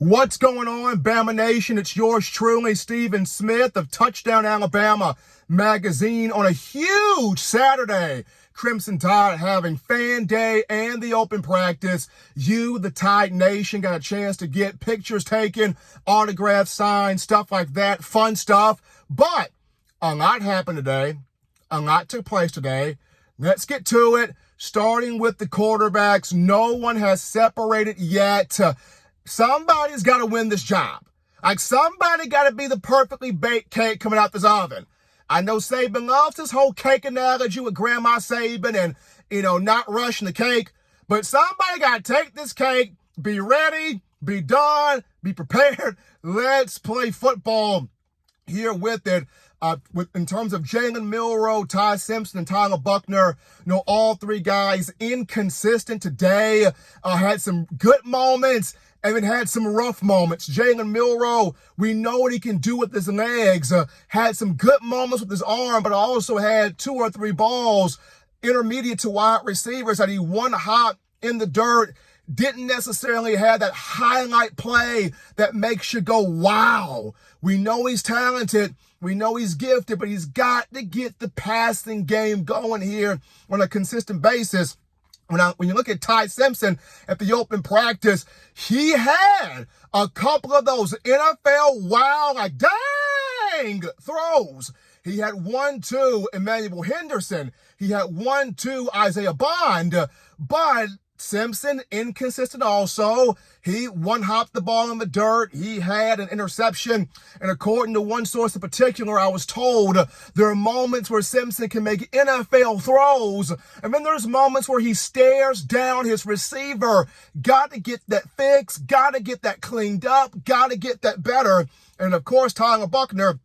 What's going on, Bama Nation? It's yours truly, Stephen Smith of Touchdown Alabama magazine on a huge Saturday. Crimson Tide having fan day and the open practice. You, the Tide Nation, got a chance to get pictures taken, autographs signed, stuff like that, fun stuff. But a lot happened today. A lot took place today. Let's get to it. Starting with the quarterbacks, no one has separated yet. Somebody's got to win this job. Like, somebody got to be the perfectly baked cake coming out this oven. I know Saban loves his whole cake analogy with Grandma Saban and, not rushing the cake. But somebody got to take this cake, be ready, be done, be prepared. Let's play football here with it. In terms of Jalen Milroe, Ty Simpson, and Tyler Buchner, all three guys inconsistent today. Had some good moments and then had some rough moments. Jalen Milroe, we know what he can do with his legs. Had some good moments with his arm, but also had 2 or 3 balls, intermediate to wide receivers, that he one hop in the dirt. Didn't necessarily have that highlight play that makes you go, wow. We know he's talented. We know he's gifted, but he's got to get the passing game going here on a consistent basis. When you look at Ty Simpson at the open practice, he had a couple of those NFL dang throws. He had 1-2 Emmanuel Henderson. He had 1-2 Isaiah Bond, but Simpson inconsistent also. He one-hopped the ball in the dirt. He had an interception. And according to one source in particular, I was told there are moments where Simpson can make NFL throws. And then there's moments where he stares down his receiver. Got to get that fixed. Got to get that cleaned up. Got to get that better. And of course, Tyler Buchner,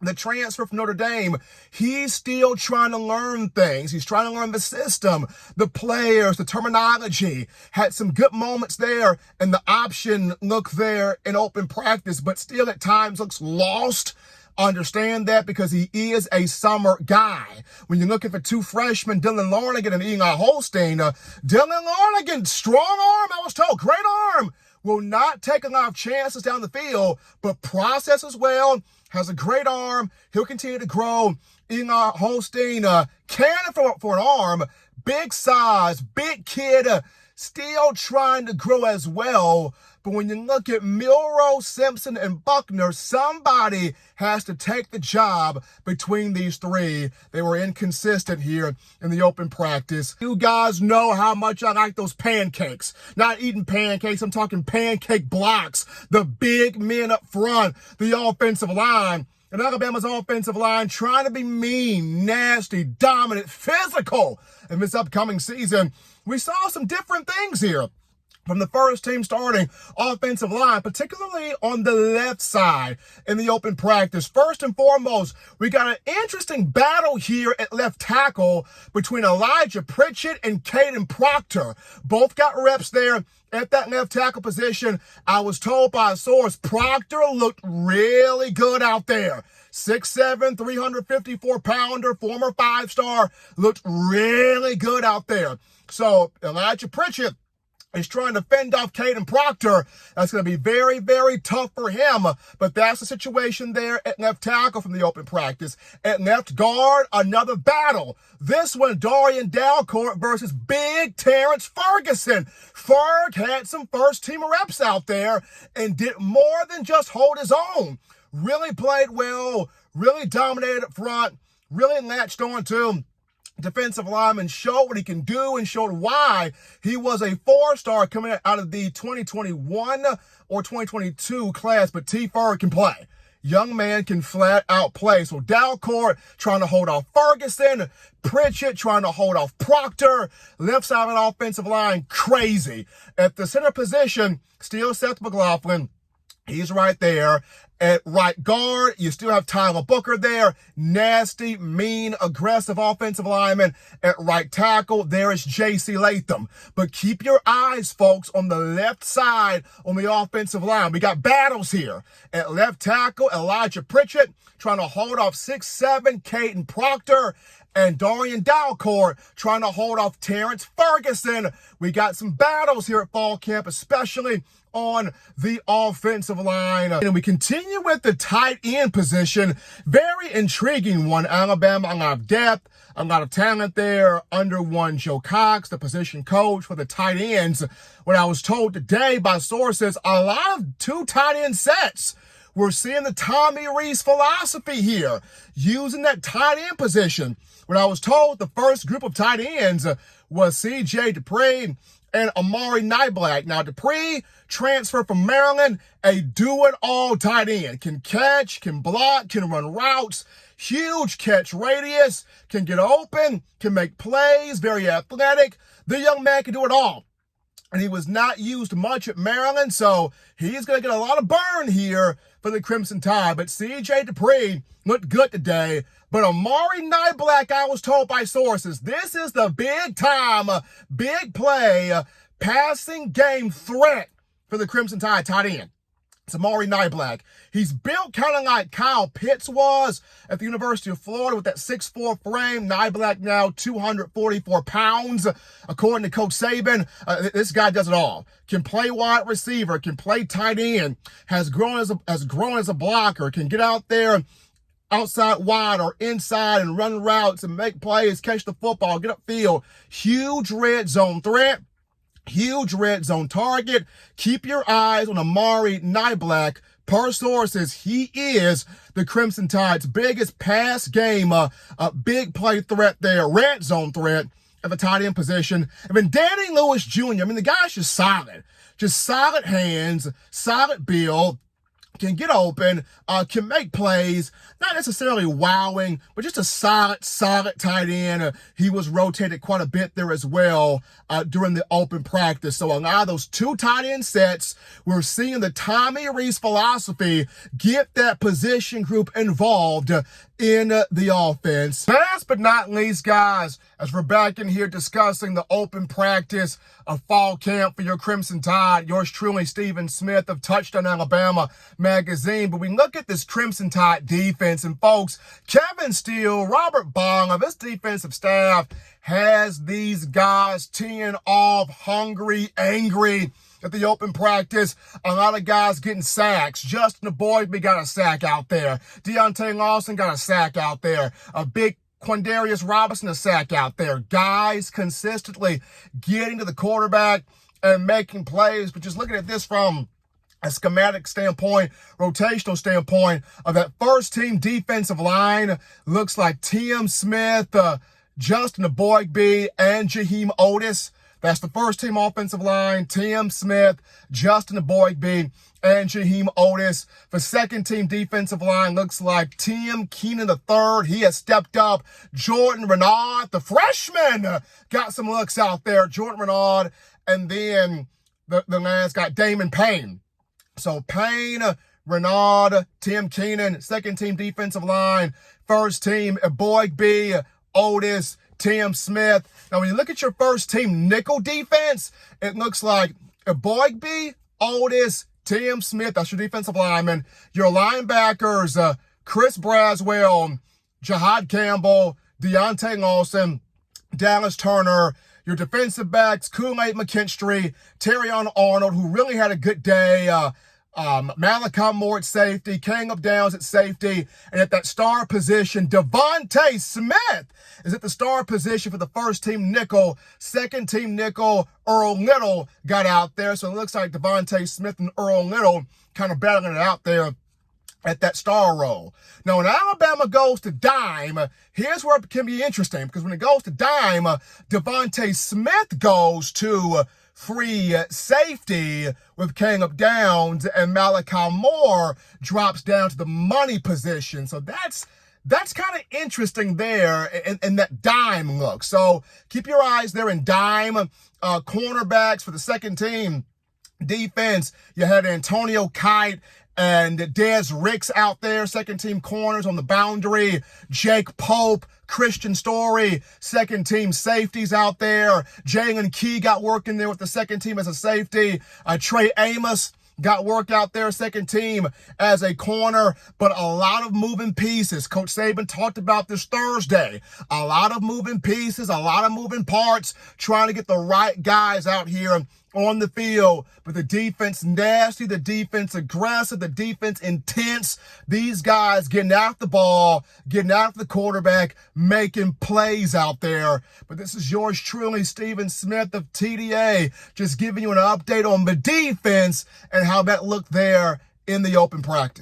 the transfer from Notre Dame, he's still trying to learn things. He's trying to learn the system, the players, the terminology. Had some good moments there, and the option look there in open practice, but still at times looks lost. Understand that because he is a summer guy. When you look at the 2 freshmen, Dylan Larnigan and Eli Holstein, Dylan Larnigan, strong arm, I was told, great arm. Will not take a lot of chances down the field, but processes well, has a great arm. He'll continue to grow. Eli Holstein, cannon for an arm, big size, big kid, still trying to grow as well. But when you look at Milroe, Simpson, and Buchner, somebody has to take the job between these 3. They were inconsistent here in the open practice. You guys know how much I like those pancakes. Not eating pancakes, I'm talking pancake blocks. The big men up front, the offensive line. And Alabama's offensive line trying to be mean, nasty, dominant, physical in this upcoming season. We saw some different things here from the first team starting offensive line, particularly on the left side in the open practice. First and foremost, we got an interesting battle here at left tackle between Elijah Pritchett and Kadyn Proctor. Both got reps there at that left tackle position. I was told by a source, Proctor looked really good out there. 6'7", 354-pounder, former 5-star, looked really good out there. So Elijah Pritchett is trying to fend off Kadyn Proctor. That's going to be very, very tough for him. But that's the situation there at left tackle from the open practice. At left guard, another battle. This one, Darian Dalcourt versus big Terrence Ferguson. Ferg had some first-team reps out there and did more than just hold his own. Really played well, really dominated up front, really latched on to defensive lineman, showed what he can do and showed why he was a 4-star coming out of the 2021 or 2022 class, but T. Ferg can play. Young man can flat out play. So Dalcourt trying to hold off Ferguson, Pritchett trying to hold off Proctor, left side of the offensive line, crazy. At the center position, still Seth McLaughlin. He's right there. At right guard, you still have Tyler Booker there. Nasty, mean, aggressive offensive lineman. At right tackle, there is J.C. Latham. But keep your eyes, folks, on the left side on the offensive line. We got battles here. At left tackle, Elijah Pritchett trying to hold off 6'7", Kadyn Proctor. and Darian Dalcourt trying to hold off Terrence Ferguson. We got some battles here at fall camp, especially on the offensive line. And we continue with the tight end position. Very intriguing one. Alabama, a lot of depth, a lot of talent there under one Joe Cox, the position coach for the tight ends. What I was told today by sources, a lot of two tight end sets. We're seeing the Tommy Rees philosophy here, using that tight end position. When I was told the first group of tight ends was C.J. Dippre and Amari Niblack. Now, Dippre transferred from Maryland, a do-it-all tight end. Can catch, can block, can run routes, huge catch radius, can get open, can make plays, very athletic. The young man can do it all. And he was not used much at Maryland, so he's going to get a lot of burn here for the Crimson Tide. But C.J. Dippre looked good today. But Amari Niblack, I was told by sources, this is the big-time, big play, passing game threat for the Crimson Tide tight end. It's Amari Niblack. He's built kind of like Kyle Pitts was at the University of Florida with that 6'4" frame. Niblack now 244 pounds. According to Coach Saban, this guy does it all. Can play wide receiver, can play tight end, has grown as a blocker, can get out there outside wide or inside and run routes and make plays, catch the football, get upfield. Huge red zone threat. Huge red zone target. Keep your eyes on Amari Niblack. Per sources, he is the Crimson Tide's biggest pass game, big play threat there, red zone threat at the tight end position. And then Danny Lewis Jr., I mean, the guy's just solid hands, solid build. Can get open, can make plays, not necessarily wowing, but just a solid tight end. He was rotated quite a bit there as well during the open practice. So a lot of those two tight end sets, we're seeing the Tommy Rees philosophy get that position group involved in the offense. Last but not least, guys, as we're back in here discussing the open practice of fall camp for your Crimson Tide, yours truly, Stephen Smith of Touchdown Alabama magazine. But we look at this Crimson Tide defense, and folks, Kevin Steele, Robert Bong of this defensive staff has these guys teeing off hungry, angry at the open practice. A lot of guys getting sacks. Justin Eboigbe got a sack out there. Deontay Lawson got a sack out there. A big Quindarius Robinson a sack out there. Guys consistently getting to the quarterback and making plays. But just looking at this from a schematic standpoint, rotational standpoint of that first team defensive line, looks like Tim Smith, Justin Eboigbe, and Jaheim Oatis. That's the first team offensive line, Tim Smith, Justin Eboigbe, and Jaheim Oatis. For second team defensive line, looks like Tim Keenan III. He has stepped up. Jordan Renaud, the freshman, got some looks out there. Jordan Renaud, and then the man's got Damon Payne. So Payne, Renaud, Tim Keenan, second team defensive line. First team, Eboigbe, Oatis, Tim Smith. Now, when you look at your first team nickel defense, it looks like Eboigbe, Oatis, Tim Smith, that's your defensive lineman. Your linebackers, Chris Braswell, Jihad Campbell, Deontay Lawson, Dallas Turner. Your defensive backs, Kool-Aid McKinstry, Terrion Arnold, who really had a good day. Malachi Moore at safety, Caleb Downs at safety, and at that star position, Devontae Smith is at the star position for the first team nickel. Second team nickel, Earl Little got out there, so it looks like Devontae Smith and Earl Little kind of battling it out there at that star role. Now, when Alabama goes to dime, here's where it can be interesting, because when it goes to dime, Devontae Smith goes to free safety with Caleb Downs, and Malachi Moore drops down to the money position. So that's kind of interesting there in that dime look. So keep your eyes there in dime. Cornerbacks for the second team defense, you had Antonio Kite and Dez Ricks out there, second team corners on the boundary. Jake Pope, Christian Story, second team safeties out there. Jalen Key got work in there with the second team as a safety. Trey Amos got work out there, second team as a corner, but a lot of moving pieces. Coach Saban talked about this Thursday. A lot of moving pieces, a lot of moving parts, trying to get the right guys out here on the field. But the defense nasty, the defense aggressive, the defense intense. These guys getting after the ball, getting after the quarterback, making plays out there. But this is yours truly, Stephen Smith of TDA, just giving you an update on the defense and how that looked there in the open practice.